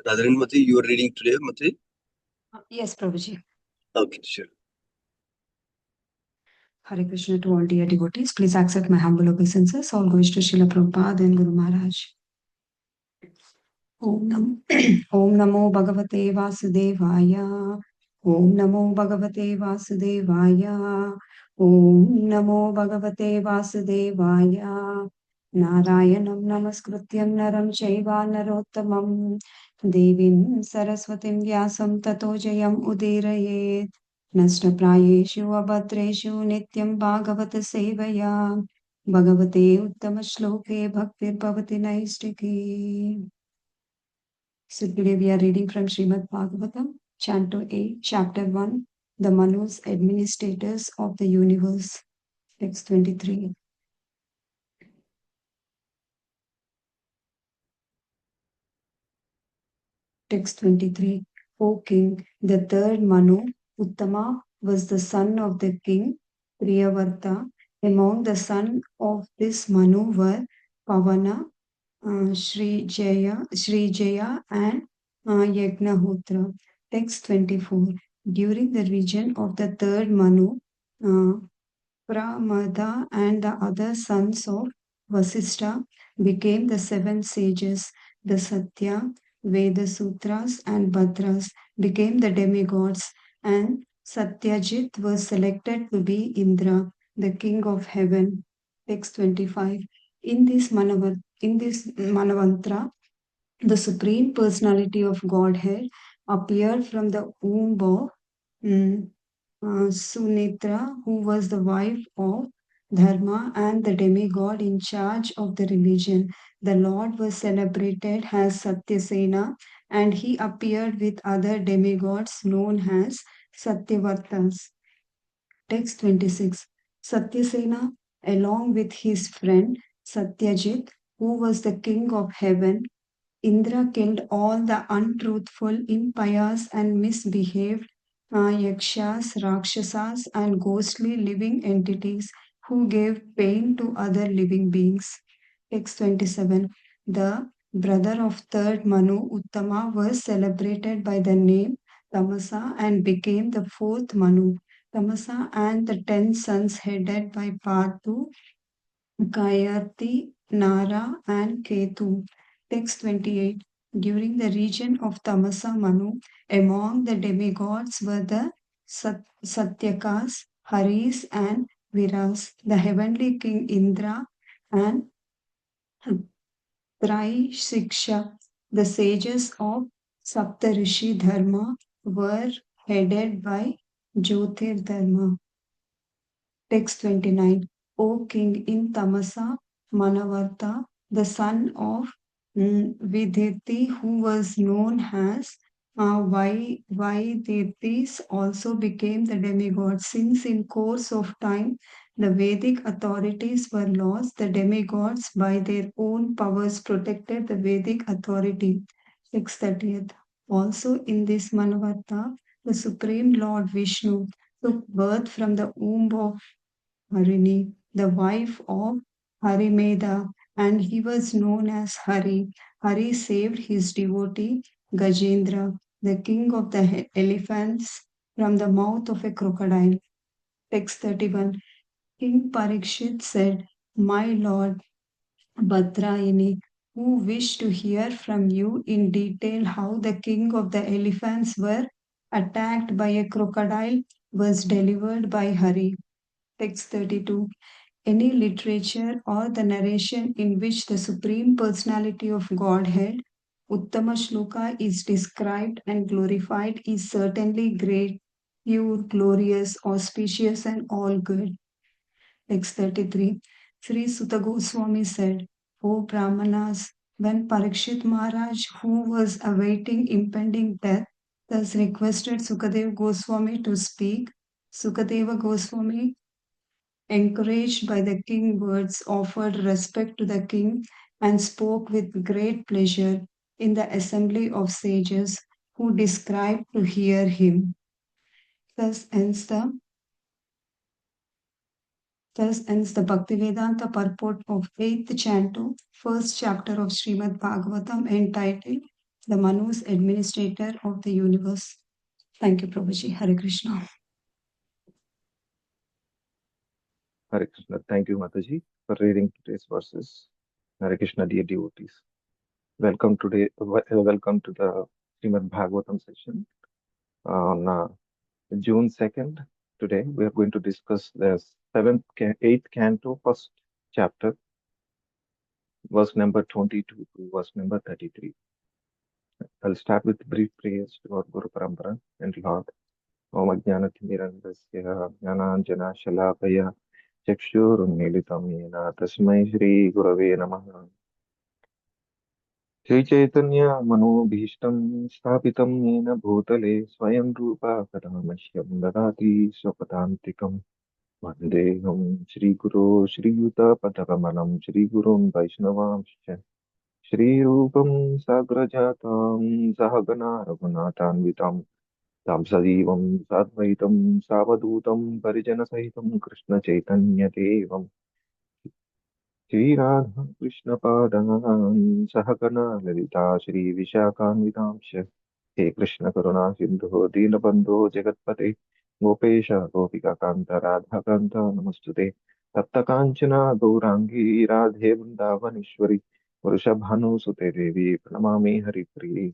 Radharan Mati, you are reading today, Mati? Yes, Prabhuji. Okay, sure. Hare Krishna to all dear devotees. Please accept my humble obeisances. All goes to Srila Prabhupada and Guru Maharaj. Om Namo Bhagavate Vasudevaya. Om Namo Bhagavate Vasudevaya. Om Namo Bhagavate Vasudevaya. Narayanam Namaskrutyam Naram Chaiva Narottamam Devim Saraswatim Vyasam Tato Jayam Udirayet Nashtaprayeshu Abhadreshu Nityam Bhagavata Sevaya Bhagavate Uttama Shloke Bhaktir Bhavati Naistiki. So today we are reading from Srimad Bhagavatam, Canto 8, Chapter 1, the Manus, Administrators of the Universe, text 23. Text 23. O king, the third Manu, Uttama, was the son of the king, Priyavarta. Among the sons of this Manu were Pavana, Sri Jaya and Yagnahotra. Text 24. During the region of the third Manu, uh, Pramada and the other sons of Vasishtha became the seven sages. The Satya, Veda Sutras and Bhadras became the demigods, and Satyajit was selected to be Indra, the king of heaven. Text 25. In this Manavantra, the Supreme Personality of Godhead appeared from the womb of mm, Sunitra, who was the wife of Dharma and the demigod in charge of the religion. The Lord was celebrated as Satyasena, and he appeared with other demigods known as Satyavartas. Text 26. Satyasena, along with his friend Satyajit, who was the king of heaven, Indra killed all the untruthful, impious, and misbehaved yakshas, rakshasas, and ghostly living entities who gave pain to other living beings. Text 27. The brother of third Manu, Uttama, was celebrated by the name Tamasa and became the fourth Manu. Tamasa and the 10 sons headed by Patu, Gayati, Nara, and Ketu. Text 28. During the region of Tamasa Manu, among the demigods were the Satyakas, Haris, and Viras, the heavenly king Indra, and Traishiksha, the sages of Saptarishi Dharma, were headed by Jyotir Dharma. Text 29. O king in Tamasa, Manavarta, the son of Vidhiti, who was known as Vaidithis, also became the demigod. Since in course of time the Vedic authorities were lost, the demigods by their own powers protected the Vedic authority. Text 30th. Also in this Manavarta, the Supreme Lord Vishnu took birth from the womb of Harini, the wife of Harimeda, and he was known as Hari. Hari saved his devotee Gajendra, the king of the elephants, from the mouth of a crocodile. Text 31. King Parikshit said, My lord Bhadrayani, who wish to hear from you in detail how the king of the elephants were attacked by a crocodile, was delivered by Hari. Text 32. Any literature or the narration in which the Supreme Personality of Godhead, Uttama Shloka, is described and glorified is certainly great, pure, glorious, auspicious, and all good. Text 33. Sri Sutta Goswami said, O Brahmanas, when Parikshit Maharaj, who was awaiting impending death, thus requested Sukadeva Goswami to speak, Sukadeva Goswami, encouraged by the king's words, offered respect to the king and spoke with great pleasure in the assembly of sages who described to hear him. Thus ends the Bhaktivedanta purport of 8th Canto, first chapter of Srimad Bhagavatam entitled the Manu's administrator of the universe. Thank you, Prabhuji. Hare Krishna. Hare Krishna. Thank you, Mataji, for reading today's verses. Hare Krishna, dear devotees. Welcome to the Srimad Bhagavatam session on June 2nd. Today, we are going to discuss the 8th canto, first chapter, verse number 22 to verse number 33. I'll start with brief prayers to our Guru Parampara and Lord. Om Ajnanatindirandasya Jnananjana Shalakaya Chakshurunmilitam Yena Tasmai Shri Gurave Namaha. Sri Chaitanya मनोभीष्टं स्थापितं येन भूतले स्वयं रूपा कदा मह्यं ददाति स्वपदान्तिकं वन्देऽहं श्रीगुरो श्रीयुतपदकमलं श्रीगुरुं वैष्णवांश्च श्रीरूपं साग्रजातां सहगना रघुनाथान्वितां तां सजीवं साद्वैतं सावधूतं परिजनसहितं कृष्णचैतन्यदेवं श्रीराधा कृष्णपादान् सहगना ललिता श्रीविशाखान्वितांश्च हे कृष्ण करुणा सिन्धो दीनबन्धो जगत्पते गोपेश गोपिकान्त राधाकान्त नमस्तुते तप्तकाञ्चना गौराङ्गी राधे वृन्दावनेश्वरि वृषभानुसुते देवी प्रणमामि हरिप्रिये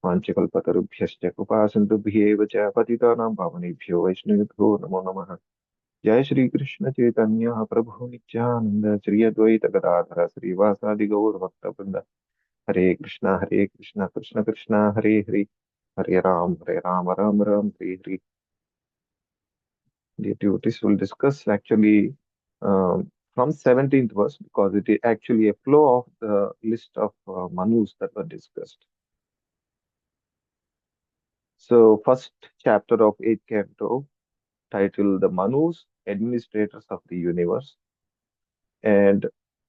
वाञ्छकल्पतरुभ्यश्च कृपासिन्धुभ्येव च पतितानां पावनेभ्यो वैष्णवेभ्यो नमो नमः जय श्री कृष्ण चैतन्य प्रभु नित्यानंद श्री अद्वैत गदाधर श्रीवासादि गौर भक्त वृंद हरे Krishna Krishna Krishna Hare Hare Hare Ram Ram Ram Hare Hare. The devotees will discuss actually from 17th verse because it is actually a flow of the list of manus that were discussed. So first chapter of 8th canto titled the Manus, Administrators of the Universe. And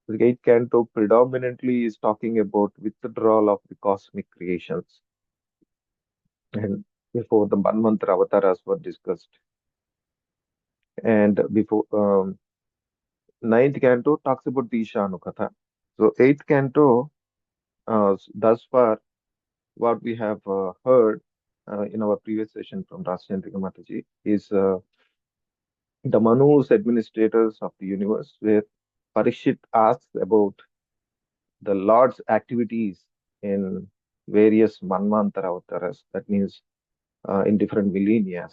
the eighth canto predominantly is talking about withdrawal of the cosmic creations. And before the Manvantara avatars were discussed. And before ninth canto talks about the Ishanukatha. So eighth canto, thus far, what we have heard in our previous session from Raschandrika Mataji is the Manus, administrators of the universe, where Parikshit asks about the Lord's activities in various Manvantara avatars, that means in different millennia.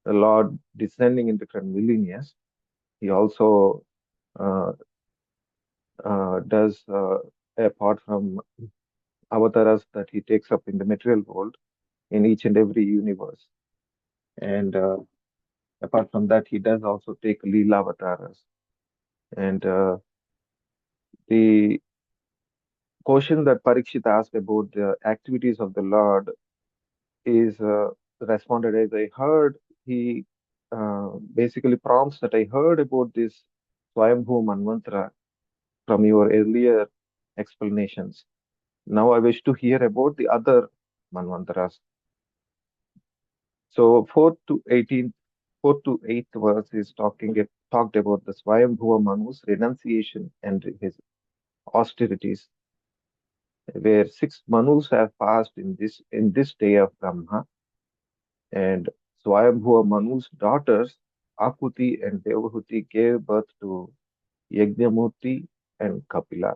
The Lord descending in different millennia, he also does, apart from avatars that he takes up in the material world, in each and every universe. And apart from that, he does also take Leela avatars. And the question that Parikshit asked about the activities of the Lord is responded as I heard. He basically prompts that I heard about this Swayambhu Manvantara from your earlier explanations. Now I wish to hear about the other Manvantaras. So 4th to 8th verse is talked about the Swayambhuva Manu's renunciation and his austerities, where 6 Manus have passed in this day of Brahma. And Swayambhuva Manu's daughters, Akuti and Devahuti, gave birth to Yajnamurti and Kapila.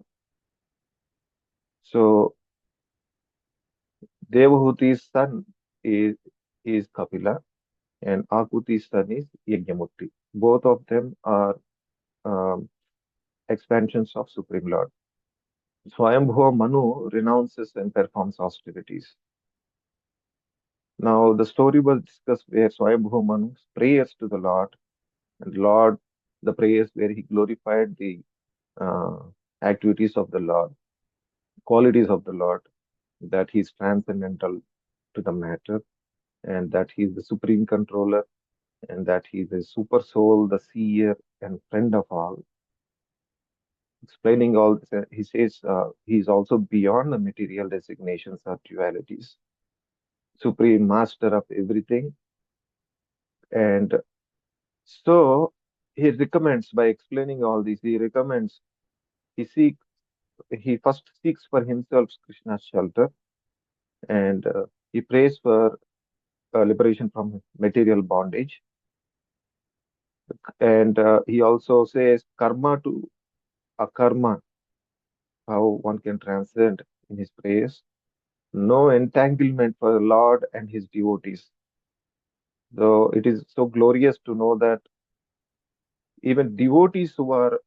So Devahuti's son is Kapila, and Akuti's son is Yajnamurti. Both of them are um, expansions of Supreme Lord. Swayambhuva Manu renounces and performs austerities. Now, the story was discussed where Swayambhuva Manu's prayers to the Lord, and Lord, the prayers where he glorified the uh, activities of the Lord, qualities of the Lord, that he is transcendental to the matter, and that he is the supreme controller, and that he is the super soul, the seer, and friend of all. Explaining all this, he says he is also beyond the material designations or dualities, supreme master of everything. And so he recommends, by explaining all this, he seeks he first seeks for himself Krishna's shelter, and he prays for liberation from material bondage. And he also says karma to akarma, how one can transcend in his prayers. No entanglement for the Lord and his devotees. Though it is so glorious to know that even devotees who are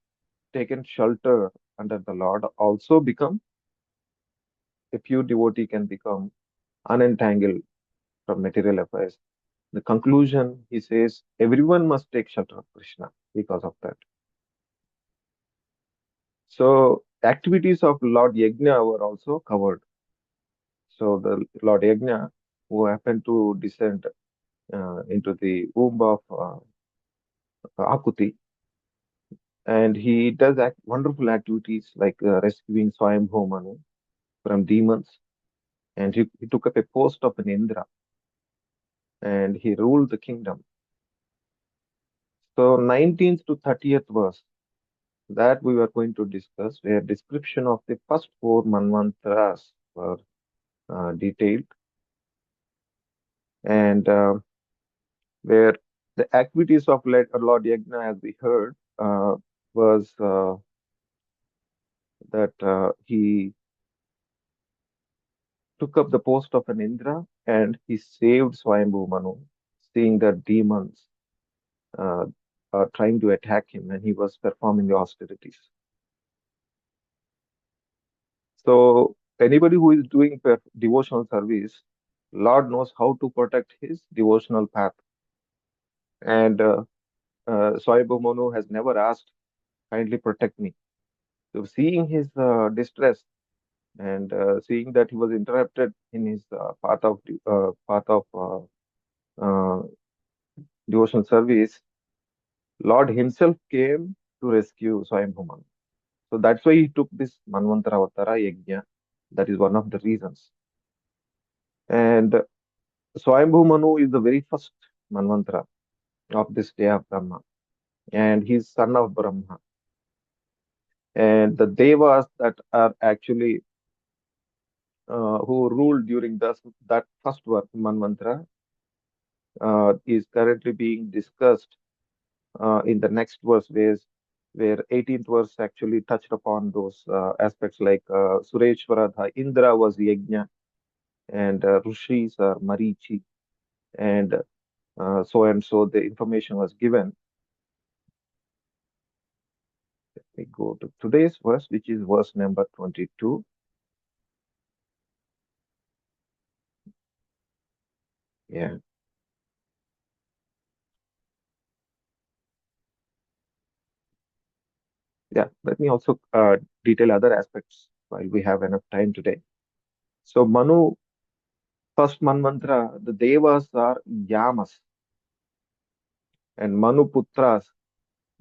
taken shelter under the Lord also become, a pure devotee can become unentangled from material affairs. The conclusion, he says, everyone must take shelter of Krishna because of that. So activities of Lord Yajna were also covered. So the Lord Yajna, who happened to descend into the womb of Akuti, and he does wonderful activities like rescuing Swayambhu Manu from demons, and he took up a post of an Indra, and he ruled the kingdom. So 19th to 30th verse that we were going to discuss, where description of the first four manvantras were detailed, and where the activities of Lord Yajna, as we heard, was that he took up the post of an Indra and he saved Swayambhu Manu, seeing that demons uh, are trying to attack him, and he was performing the austerities. So anybody who is doing devotional service, Lord knows how to protect his devotional path. And Swayambhu Manu has never asked, kindly protect me. So seeing his distress and seeing that he was interrupted in his path of uh, devotional service, Lord himself came to rescue Swayambhu Manu. So that's why he took this Manvantara Avatara Yajna. That is one of the reasons. And Swayambhu Manu is the very first Manvantara of this day of Brahma, and he's son of Brahma. And the Devas that are actually who ruled during that first Manvantara is currently being discussed in the next verse, where 18th verse actually touched upon those aspects like Sureshwara, Indra was Yajna, and Rishis are Marichi, and so and so the information was given. Let me go to today's verse, which is verse number 22. Yeah. Yeah, let me also detail other aspects while we have enough time today. So Manu, first Manvantara, the Devas are Yamas, and Manu Putras,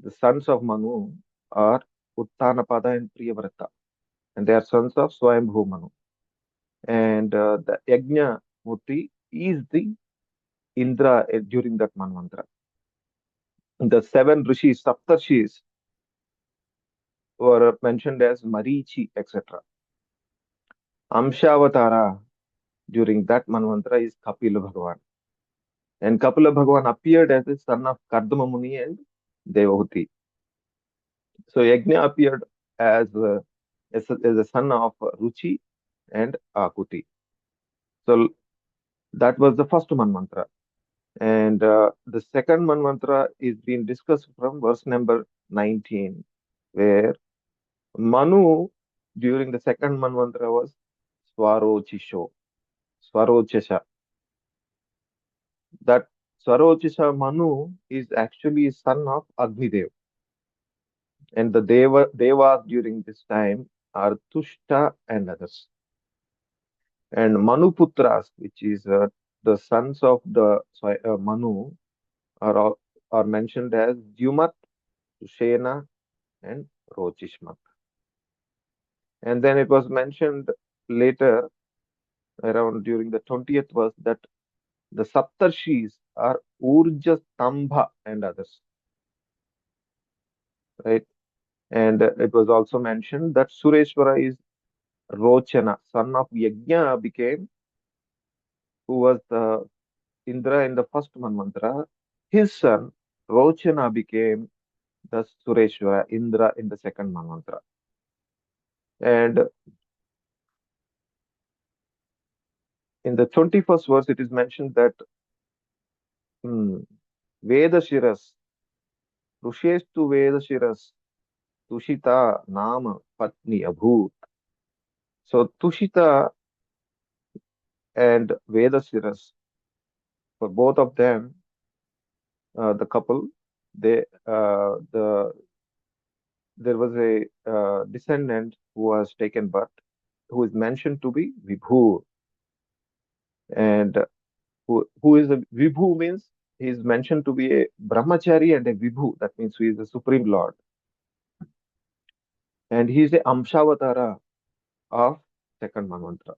the sons of Manu, are Uttanapada and Priyavrata, and they are sons of Swayambhu Manu. And the Yajna Murti is the Indra during that Manvantara. The seven rishis, Saptarshis, were mentioned as Marichi, etc. Amshavatara during that Manvantara is Kapila Bhagavan. And Kapila Bhagavan appeared as the son of Kardama Muni and Devahuti. So Yajna appeared as a son of Ruchi and Akuti. So that was the first Manvantara. And the second Manvantara is being discussed from verse number 19, where Manu during the second Manvantara was Swarochisho, Swarochesha. That Swarochisha Manu is actually son of Agnidev. And the Devas during this time are Tushta and others. And Manuputras, which is the sons of the Manu, are mentioned as Dyumat, Tushena, and Rochishmat. And then it was mentioned later, around during the 20th verse, that the Saptarshis are Urja Stambha and others. Right? And it was also mentioned that Sureshwara is Rochana, son of Yajna, became, who was the Indra in the first Manvantara. His son, Rochana, became the Sureshwara, Indra in the second Manvantara. And in the 21st verse, it is mentioned that Veda Shiras, Rushestu Veda Shiras, Tushita Nama Patni Abhut. So Tushita and Veda Shiras, for both of them, the couple, they there was a descendant who was taken birth, who is mentioned to be Vibhu. And who is a Vibhu means he is mentioned to be a Brahmachari and a Vibhu. That means he is the Supreme Lord. And he is the Amshavatara of second Manvantara.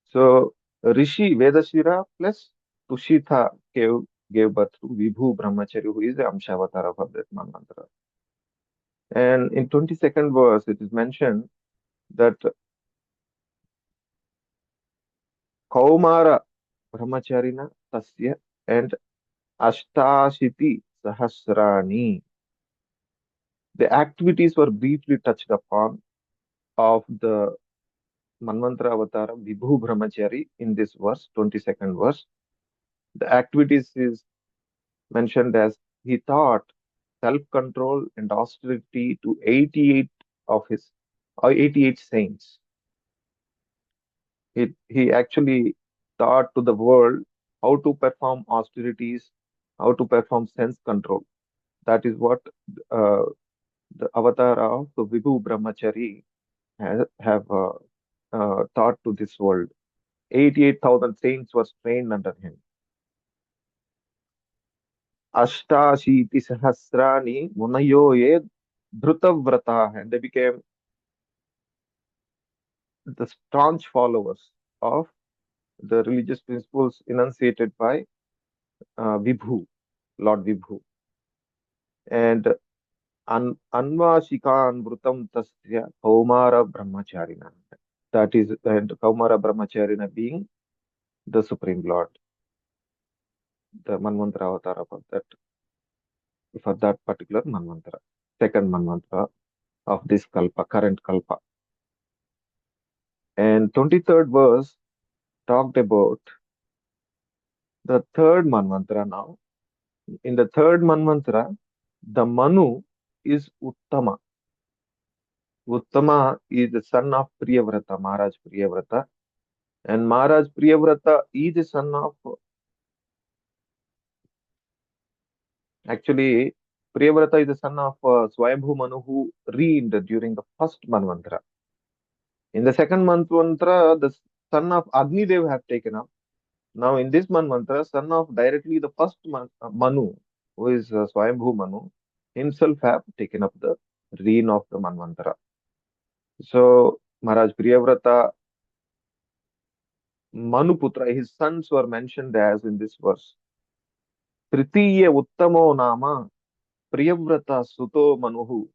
So Rishi Vedashira plus Tushita gave birth to Vibhu Brahmachari, who is the Amshavatara of that Manvantara. And in 22nd verse, it is mentioned that Kaumara Brahmacharina Tasya and Ashtashiti Sahasrani. The activities were briefly touched upon of the Manvantara Avatara Vibhu Brahmachari in this verse, 22nd verse. The activities is mentioned as he taught self-control and austerity to 88 of his 88 saints. He actually taught to the world how to perform austerities, how to perform sense control. That is what uh, the avatar of Vibhu Brahmachari have taught to this world. 88,000 saints were trained under him. Ashtashiti Sahasrani Munayoye Dhrutavrata, and they became the staunch followers of the religious principles enunciated by Vibhu, Lord Vibhu. And Anvashikan Vrutam Tasya Kaumara Brahmacharina. That is, and Kaumara Brahmacharina being the Supreme Lord, the Manvantara Avatara for that particular Manvantara, second Manvantara of this Kalpa, current Kalpa. And 23rd verse talked about the third Manvantara now. In the third Manvantara, the Manu is Uttama. Uttama is the son of Priyavrata, Maharaj Priyavrata. And Maharaj Priyavrata is the son of, actually, Priyavrata is the son of Swayambhu Manu who reigned during the first Manvantara. In the second Manvantara, the son of Agni Dev have taken up. Now, in this Manvantara, son of directly the first Manu, who is Swayambhu Manu, himself have taken up the reign of the Manvantara. So, Maharaj Priyavrata, Manuputra, his sons were mentioned as in this verse. Tritiya Uttamo Nama Priyavrata Suto Manuhu.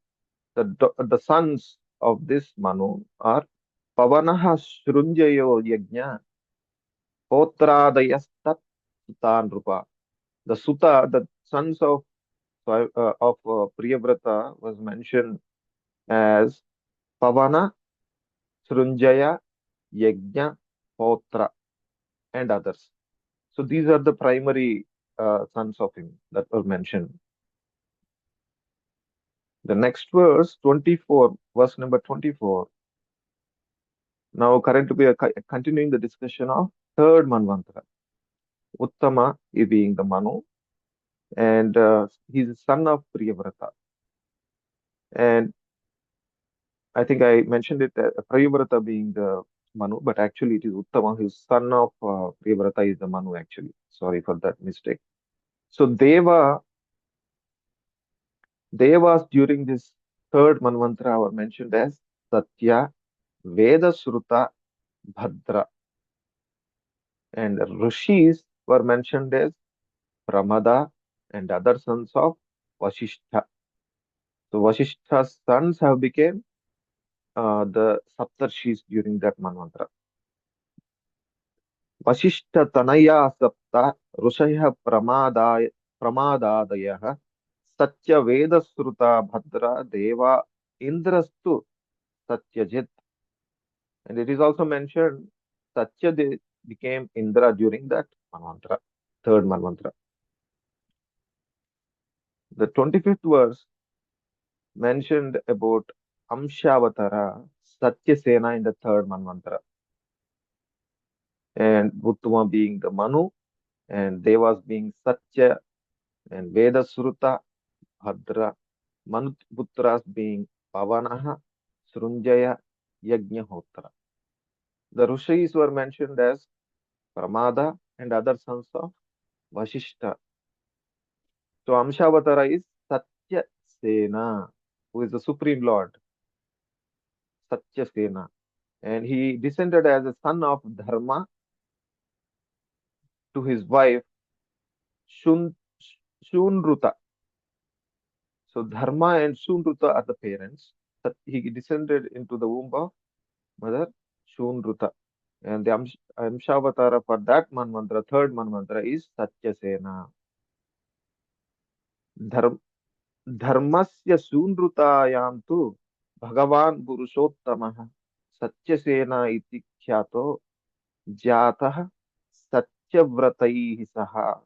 The sons of this Manu are Pavanaha Shrunjayo Yajna Potradayastat Sutan Rupa. The Suta, the sons of Priyavrata was mentioned as Pavana, Srunjaya, Yajna, Potra, and others. So these are the primary sons of him that were mentioned. The next verse, 24, verse number 24. Now, currently we are continuing the discussion of third Manvantara. Uttama being the Manu, and he's the son of Priyavrata. And I think I mentioned it, Priyavrata being the Manu, but actually it is Uttama, his son of Priyavrata is the Manu actually. Sorry for that mistake. So Devas during this third Manvantara were mentioned as Satya, Veda Sruta, Bhadra. And Rishis were mentioned as Pramada and other sons of Vasishtha. So Vashishta's sons have become the Saptarshis during that Manvantara. Vashishta Tanaya Sapta Rushaya Pramadadayah Satya Veda Sruta Bhadra Deva Indrastu Satyajit. And it is also mentioned Satya became Indra during that Manvantara, third Manvantara. The 25th verse mentioned about Amshavatara, Satyasena in the third Manvantara, and Uttama being the Manu, and Devas being Satya, and Veda Sruta, Bhadra, Manuputras being Pavanaha, Srunjaya, Yajnahotra. The Rishis were mentioned as Pramada and other sons of Vashishta. So Amshavatara is Satya Sena, who is the Supreme Lord, Satya Sena. And he descended as a son of Dharma to his wife Shun, Shunruta. So Dharma and Shunruta are the parents. He descended into the womb of Mother Shunruta. And the Amshavatara for that Manvantara, third Manvantara, is Satyasena. Dharmasya Shunrutayam tu Bhagavan Purushottamaha Satyasena iti khyato jatah Satyavrataihi saha.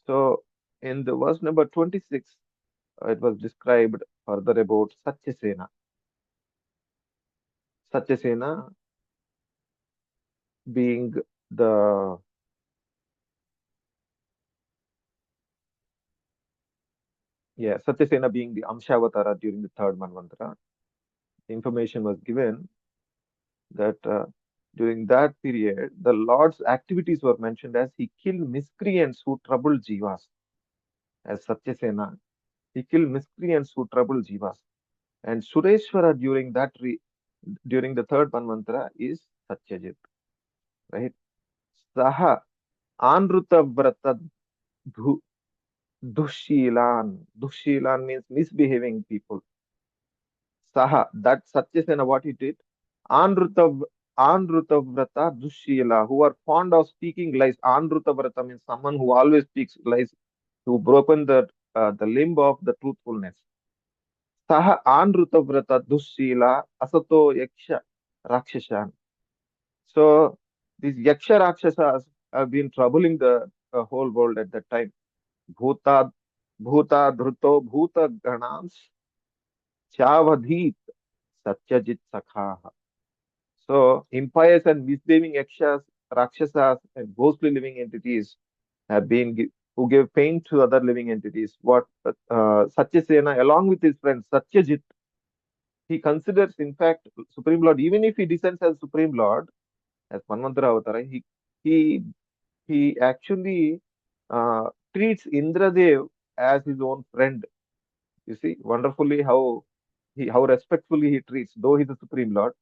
So in the verse number 26, it was described further about Satyasena. Satyasena being the Satyasena being the Amshavatara during the third Manvantara. The information was given that during that period, the Lord's activities were mentioned as he killed miscreants who troubled jivas. As Satyasena, he killed miscreants who troubled jivas. And Sureshwara during the third Manvantara is Satyajit, right? Saha Anruta Vrata Dushilan. Dushilan means misbehaving people. Saha, that Satyasena, what he did, Anruta Vrata Dushila, who are fond of speaking lies. Anruta Vrata means someone who always speaks lies, who broken the limb of the truthfulness. Saha Anruta Vrata Dushila Asato Yaksha Rakshashan. So these Yaksha Rakshasas have been troubling the whole world at that time. Bhuta Dhruto Bhuta Ganams Chavadhit Satyajit Sakha. So impious and misbehaving yakshas, rakshasas, and ghostly living entities have been who give pain to other living entities. What Satyasena, along with his friend Satyajit, he considers, in fact, Supreme Lord, even if he descends as Supreme Lord, as Manvantara Avatara, he he actually treats Indradev as his own friend. You see, wonderfully how respectfully he treats, though he's the Supreme Lord.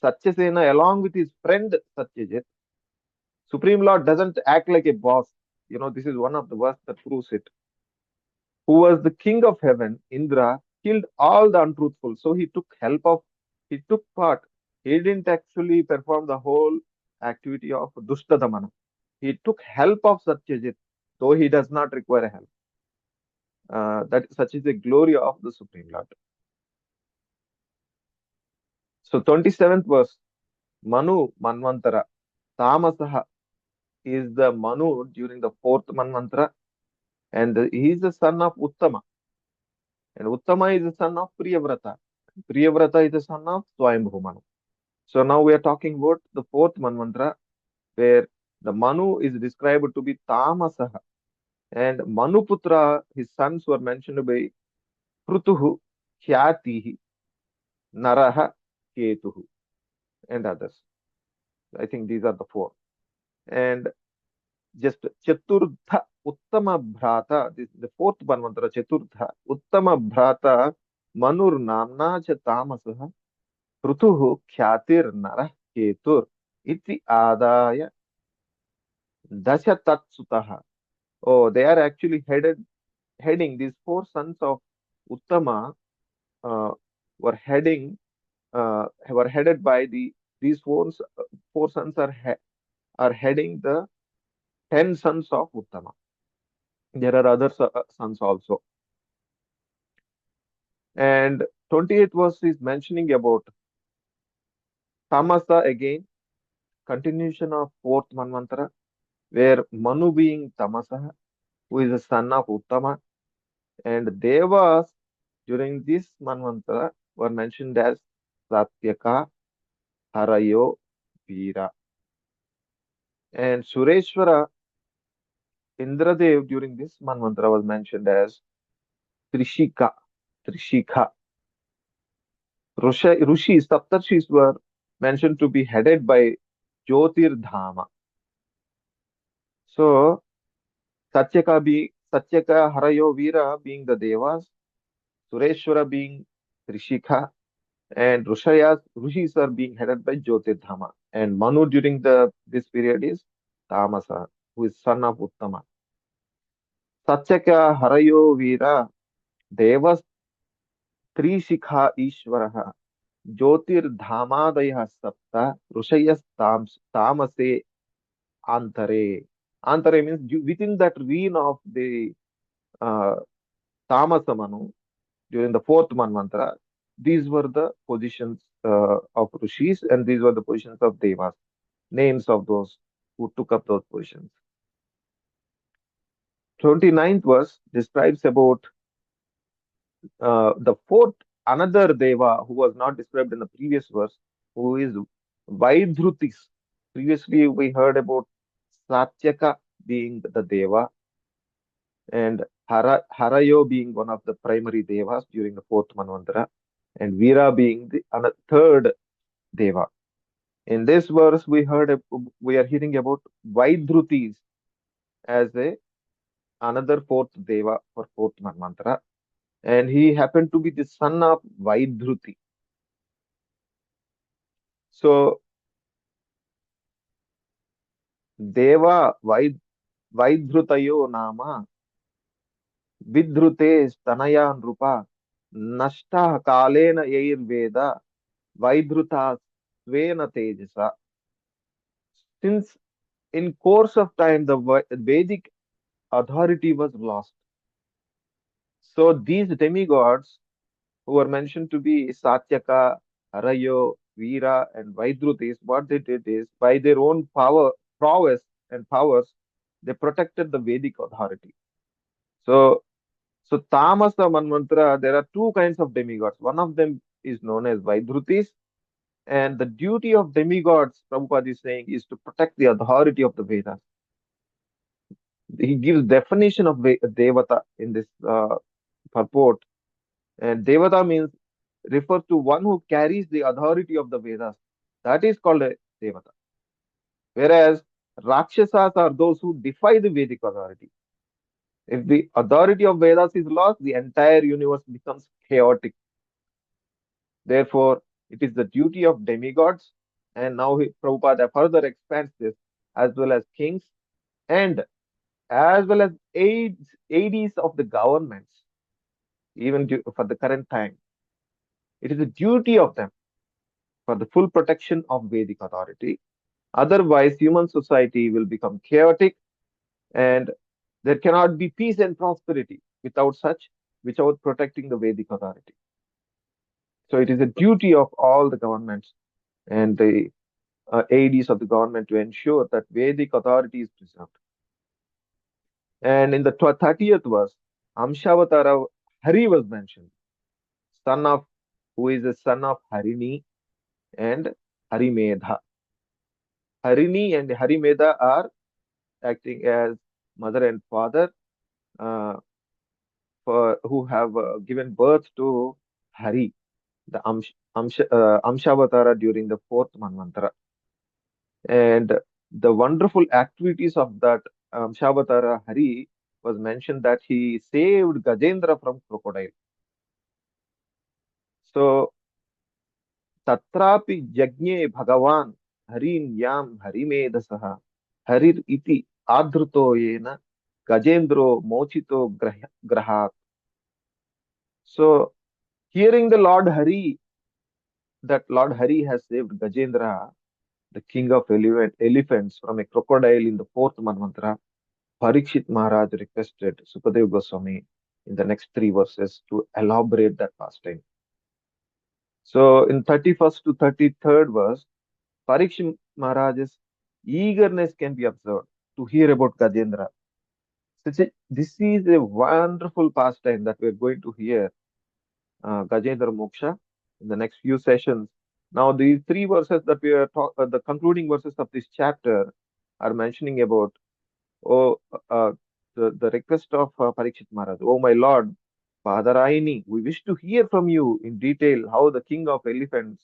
Satyasena, along with his friend Satyajit, Supreme Lord doesn't act like a boss. You know, this is one of the verse that proves it. Who was the king of heaven, Indra, killed all the untruthful. So he took part. He didn't actually perform the whole activity of Dushtadamana. He took help of Satyajit, though he does not require help. That such is the glory of the Supreme Lord. So 27th verse, Manu Manvantara, Tamasaha is the Manu during the fourth Manvantara, and he is the son of Uttama. And Uttama is the son of Priyavrata. Priyavrata is the son of Swayambhu Manu. So now we are talking about the fourth Manvantara, where the Manu is described to be Tamasaha. And Manuputra, his sons were mentioned by Prutuhu, Khyatihi, Naraha, Ketuhu, and others. I think these are the four. And just Chaturtha Uttama Bhrata, this the fourth Manvantara, Chaturtha Uttama Bhrata Manur Namna cha Tamasah Prutuhu Khyatir Narah Ketur Iti Adaya Dasha Tatsutaha. Oh, they are actually headed heading, these four sons of Uttama uh, were heading were headed by these four sons are heading the 10 sons of Uttama. There are other sons also. And 28th verse is mentioning about Tamasa again, continuation of fourth Manvantara, where Manu being Tamasa, who is the son of Uttama, and Devas during this Manvantara were mentioned as Satyaka, Harayo, Veera. And Sureshwara, Indradev during this Manvantara was mentioned as Trishika, Trishika. Rishis, Saptarshis were mentioned to be headed by Jyotir Dhama. So, Satyaka, Harayo, Veera being the Devas, Sureshwara being Trishika, and Rishis are being headed by Jyotirdhama. And Manu during this period is Tamasa, who is son of Uttama. Satyaka Harayo Veera Devas Trishikha Ishvaraha Jyotirdhamadayah Sapta Rishayas Tamase Antare. Antare means within that region of the uh, Tamasa Manu during the fourth Manvantara, these were the positions of Rishis and these were the positions of Devas, names of those who took up those positions. 29th verse describes about the fourth, another Deva who was not described in the previous verse, who is Vaidrutis. Previously, we heard about Satyaka being the Deva and Harayo being one of the primary Devas during the fourth Manvantara, and Veera being the third Deva. In this verse, we are hearing about Vaidrutis as another fourth Deva for fourth Manvantara, and he happened to be the son of Vaidruti. So Deva Vaidhrutayo Nama Vidhrute Stanaya Nrupa Nashta Kalena Yairveda Vaidhruta Svena Tejasa. Since in course of time the Vedic authority was lost. So these demigods who were mentioned to be Satyaka, Harayo, Veera, and Vaidrutis, what they did is by their own prowess, and powers, they protected the Vedic authority. So, Tamasa Manvantara, there are two kinds of demigods. One of them is known as Vaidrutis, and the duty of demigods, Prabhupada is saying, is to protect the authority of the Vedas. He gives definition of Devata in this purport, and Devata means refers to one who carries the authority of the Vedas. That is called a Devata. Whereas Rakshasas are those who defy the Vedic authority. If the authority of Vedas is lost, the entire universe becomes chaotic. Therefore, it is the duty of demigods, and now Prabhupada further expands this, as well as kings, and as well as aides of the governments, even for the current time. It is the duty of them for the full protection of Vedic authority. Otherwise, human society will become chaotic and there cannot be peace and prosperity without protecting the Vedic authority. So it is a duty of all the governments and the aides of the government to ensure that Vedic authority is preserved. And in the 30th verse, Amshavatara Hari was mentioned, who is the son of Harini and Harimedha. Harini and Harimedha are acting as mother and father who have given birth to Hari, the Amshavatara during the fourth Manvantara. And the wonderful activities of that Amshavatara Hari was mentioned that he saved Gajendra from crocodile. So, Tatrapi Jagne Bhagavan Harin Yam Harimedasaha Harir Iti Adruto Yena Gajendro mochito grahat. So, hearing the Lord Hari, that Lord Hari has saved Gajendra, the king of elephants, from a crocodile in the fourth Manvantara, Parikshit Maharaj requested Sukadeva Goswami in the next three verses to elaborate that pastime. So, in 31st to 33rd verse, Parikshit Maharaj's eagerness can be observed to hear about Gajendra. This is a wonderful pastime that we're going to hear Gajendra Moksha in the next few sessions. Now, these three verses that we are the concluding verses of this chapter are mentioning about uh, the request of Parikshit Maharaj. Oh, my Lord, Padaraini, we wish to hear from you in detail how the king of elephants,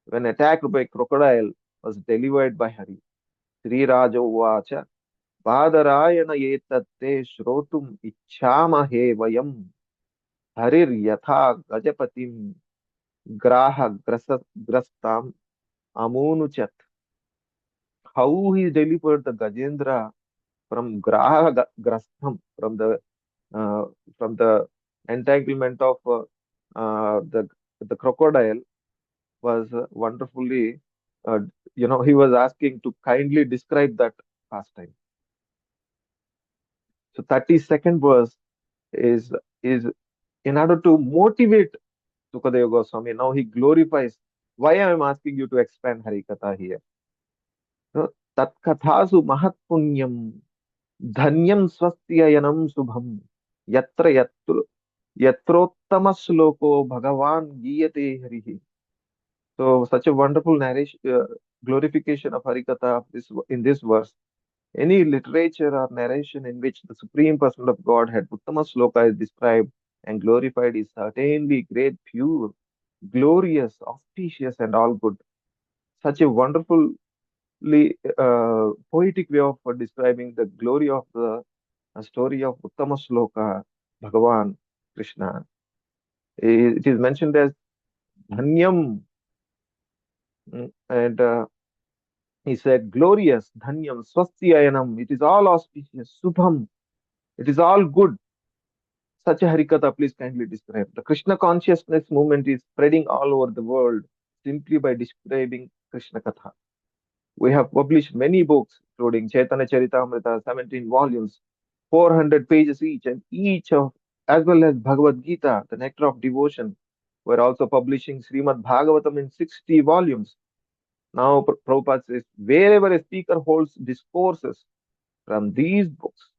when attacked by crocodile, was delivered by Hari. Sri Raja Uvacha, Padarayana etatte shrotum ichhamahe vayam Harir yatha gajapatim graha grastam amunuchat. How he delivered the Gajendra from graha grastam, uh, from the entanglement of the crocodile was wonderfully, uh, he was asking to kindly describe that pastime. So 32nd verse is in order to motivate Sukadeva Goswami. Now he glorifies. Why I am asking you to expand Harikatha here? So, Tat kathasu mahat punyam dhanyam swastyayanam subham yatra yatrottama sloko bhagavan giyate harihi. So such a wonderful narration, glorification of Harikatha in this verse. Any literature or narration in which the Supreme Person of Godhead, Uttama Sloka, is described and glorified is certainly great, pure, glorious, auspicious, and all good. Such a wonderfully poetic way of describing the glory of the story of Uttama Sloka, Bhagavan, Krishna. It is mentioned as Dhanyam, and he said, glorious, Dhanyam, Swastyayanam. It is all auspicious, Subham. It is all good. Such a Harikatha, please kindly describe. The Krishna consciousness movement is spreading all over the world simply by describing Krishna Katha. We have published many books, including Chaitanya Charitamrita, 17 volumes, 400 pages each, and each of, as well as Bhagavad Gita, the nectar of devotion. We're also publishing Srimad Bhagavatam in 60 volumes. Now, Prabhupada says, wherever a speaker holds discourses from these books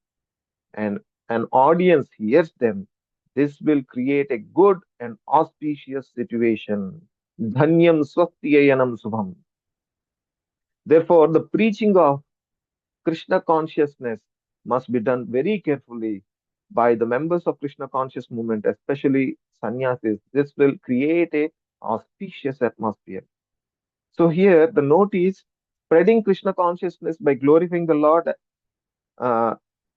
and an audience hears them, this will create a good and auspicious situation. Dhanyam swastyayanam subham. Therefore, the preaching of Krishna consciousness must be done very carefully by the members of Krishna conscious movement, especially sannyasis. This will create a auspicious atmosphere. So here the note is spreading Krishna consciousness by glorifying the Lord uh,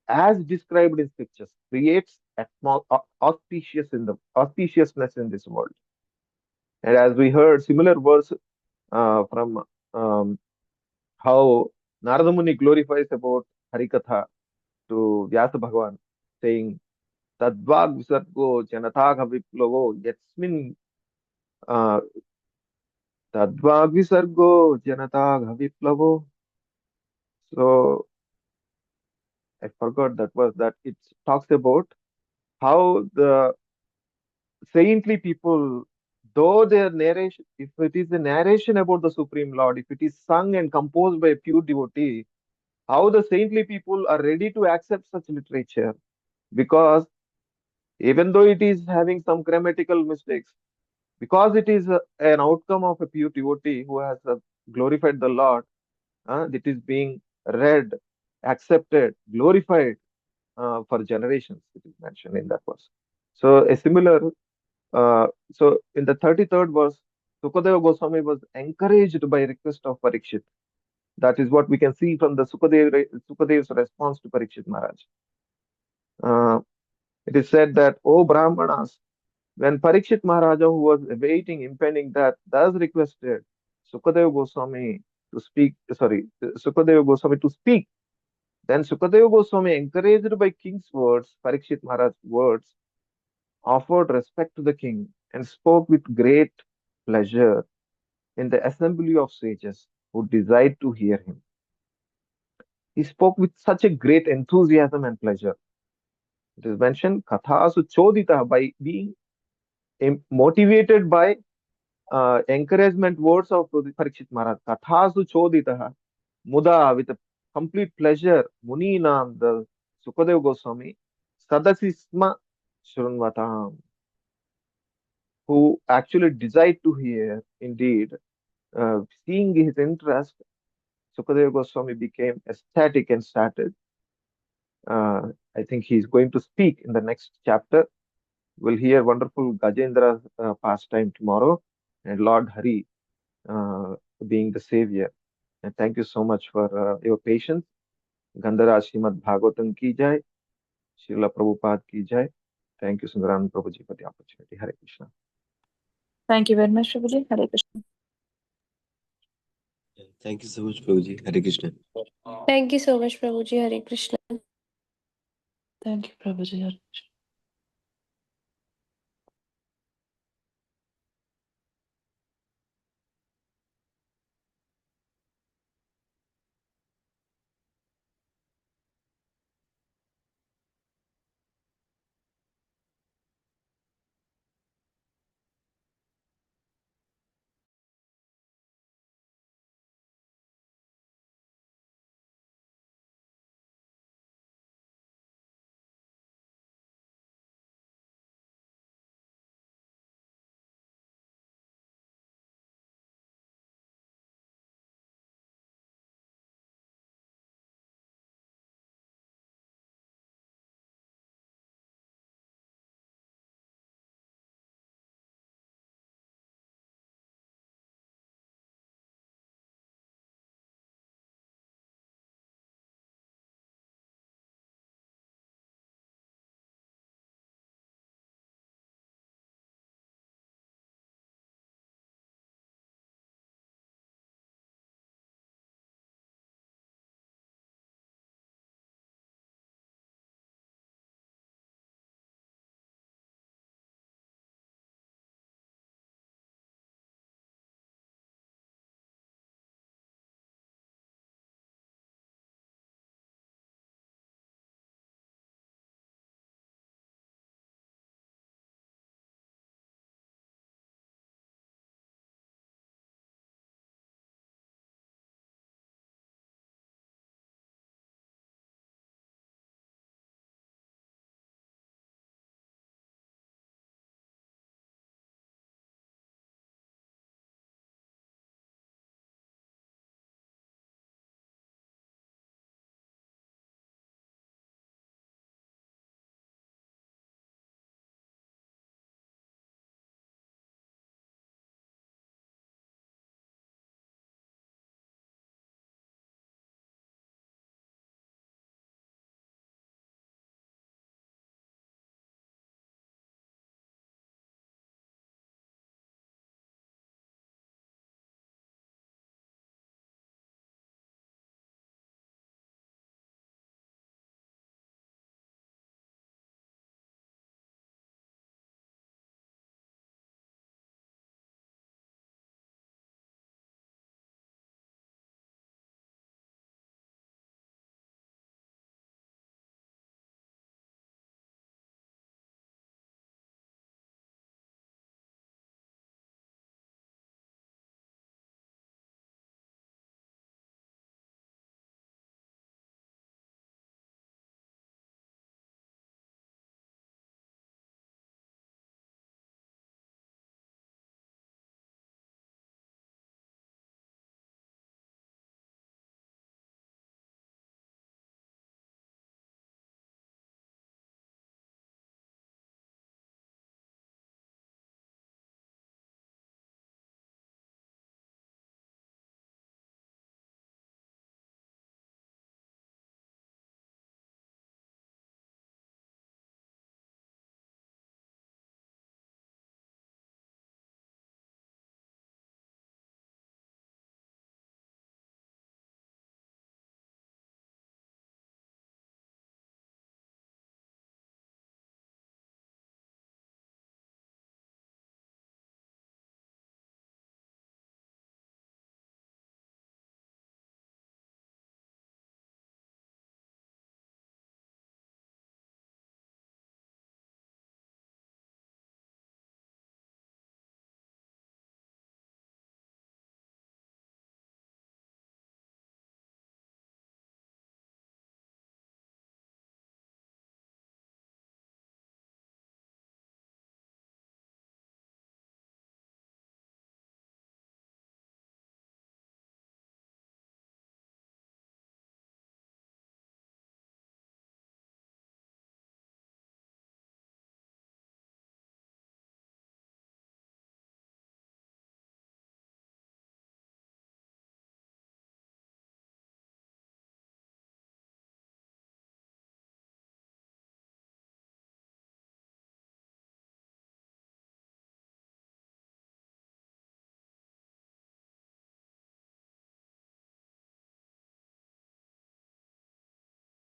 as described in scriptures creates auspiciousness in this world. And as we heard similar verse from how Narada Muni glorifies about Harikatha to Vyasa Bhagavan, saying, Tadvag visargo janatagha viplavo yatsmin uh, Tadvag visargo janatagha viplavo. So I forgot that was that it talks about how the saintly people, though their narration, if it is a narration about the Supreme Lord, if it is sung and composed by a pure devotee, how the saintly people are ready to accept such literature because even though it is having some grammatical mistakes, because it is an outcome of a pure devotee who has glorified the Lord, it is being read, accepted, glorified for generations. It is mentioned in that verse. So a similar, so in the 33rd verse, Sukadeva Goswami was encouraged by request of Parikshit. That is what we can see from the Sukadev's response to Parikshit Maharaj. It is said that, O Brahmanas, when Parikshit Maharaja, who was awaiting impending death, thus requested Sukadeva Goswami to speak, Sukadeva Goswami to speak Then Sukadeva Goswami, encouraged by king's words, Parikshit Maharaj's words, offered respect to the king and spoke with great pleasure in the assembly of sages who desired to hear him. He spoke with such a great enthusiasm and pleasure. It is mentioned, Kathasu Chodita, by being motivated by encouragement words of Parikshit Maharaj. Kathasu Chodita, Muda, with a complete pleasure, Muninam, the Sukadeva Goswami, Sadasisma Shrunvatam, who actually desired to hear, indeed, seeing his interest, Sukadeva Goswami became ecstatic and started. I think he's going to speak in the next chapter. We'll hear wonderful Gajendra pastime tomorrow, and Lord Hari being the savior. And thank you so much for your patience. Gandharaj Srimad Bhagavatam ki jai, Srila Prabhupada ki jai. Thank you, Sundaram Prabhuji, for the opportunity. Hare Krishna. Thank you very much, Prabhuji. Hare Krishna. Thank you so much, Prabhuji. Hare Krishna. Thank you so much, Prabhuji. Hare Krishna. Thank you, Prabhuji. Hare Krishna.